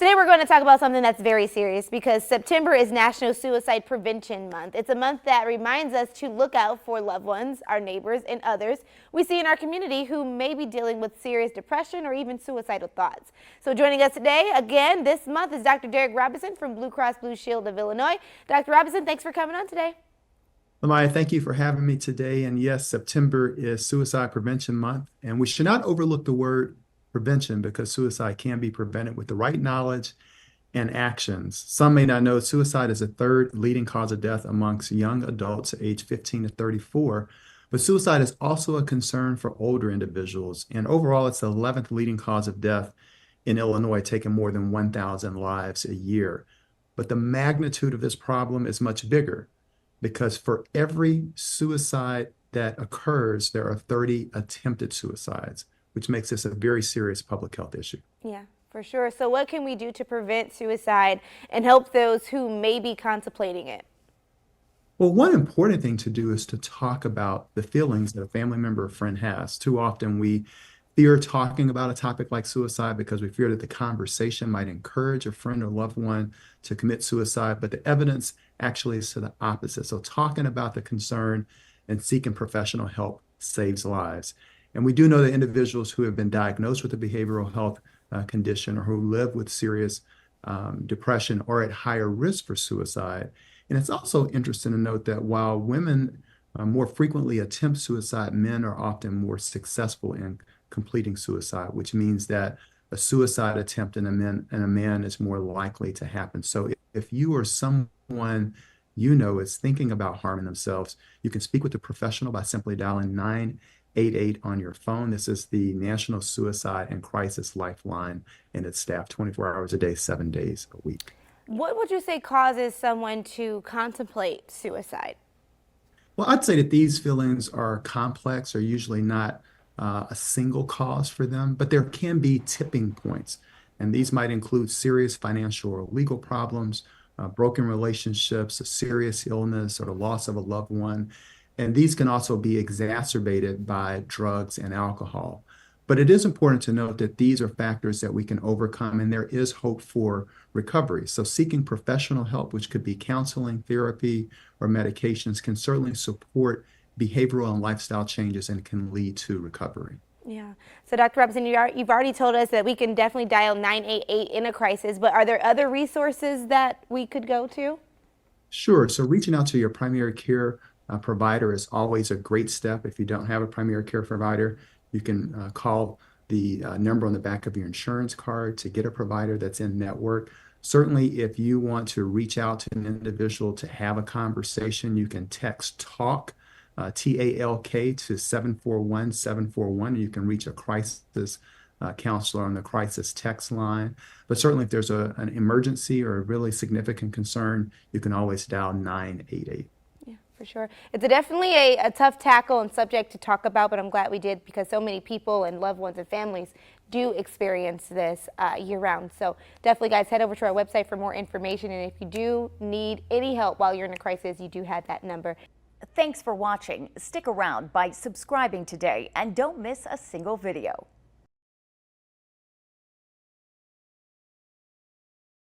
Today we're going to talk about something that's very serious because September is National Suicide Prevention Month. It's a month that reminds us to look out for loved ones, our neighbors, and others we see in our community who may be dealing with serious depression or even suicidal thoughts. So joining us today again this month is Dr. Derek Robinson from Blue Cross Blue Shield of Illinois. Dr. Robinson, thanks for coming on today. Amaya, thank you for having me today. And yes, September is Suicide Prevention Month, and we should not overlook the word prevention because suicide can be prevented with the right knowledge and actions. Some may not know suicide is the third leading cause of death amongst young adults aged 15 to 34, but suicide is also a concern for older individuals. And overall, it's the 11th leading cause of death in Illinois, taking more than 1,000 lives a year. But the magnitude of this problem is much bigger, because for every suicide that occurs, there are 30 attempted suicides, which makes this a very serious public health issue. Yeah, for sure. So what can we do to prevent suicide and help those who may be contemplating it? Well, one important thing to do is to talk about the feelings that a family member or friend has. Too often we fear talking about a topic like suicide because we fear that the conversation might encourage a friend or loved one to commit suicide, but the evidence actually is to the opposite. So talking about the concern and seeking professional help saves lives. And we do know that individuals who have been diagnosed with a behavioral health condition or who live with serious depression are at higher risk for suicide. And it's also interesting to note that while women more frequently attempt suicide, men are often more successful in completing suicide, which means that a suicide attempt in a man is more likely to happen. So if you or someone you know is thinking about harming themselves, you can speak with a professional by simply dialing 988 on your phone. This is the National Suicide and Crisis Lifeline, and it's staffed 24 hours a day, 7 days a week. What would you say causes someone to contemplate suicide? Well, I'd say that these feelings are complex, are usually not a single cause for them, but there can be tipping points. And these might include serious financial or legal problems, broken relationships, a serious illness, or the loss of a loved one. And these can also be exacerbated by drugs and alcohol. But it is important to note that these are factors that we can overcome, and there is hope for recovery. So seeking professional help, which could be counseling, therapy, or medications, can certainly support behavioral and lifestyle changes and can lead to recovery. Yeah. So Dr. Robinson, you've already told us that we can definitely dial 988 in a crisis, but are there other resources that we could go to? Sure. So reaching out to your primary care provider is always a great step. If you don't have a primary care provider, you can call the number on the back of your insurance card to get a provider that's in network. Certainly, if you want to reach out to an individual to have a conversation, you can text TALK, TALK, to 741-741. You can reach a crisis counselor on the crisis text line. But certainly, if there's an emergency or a really significant concern, you can always dial 988. For sure. It's definitely a tough tackle and subject to talk about, but I'm glad we did because so many people and loved ones and families do experience this year-round. So definitely, guys, head over to our website for more information. And if you do need any help while you're in a crisis, you do have that number. Thanks for watching. Stick around by subscribing today and don't miss a single video.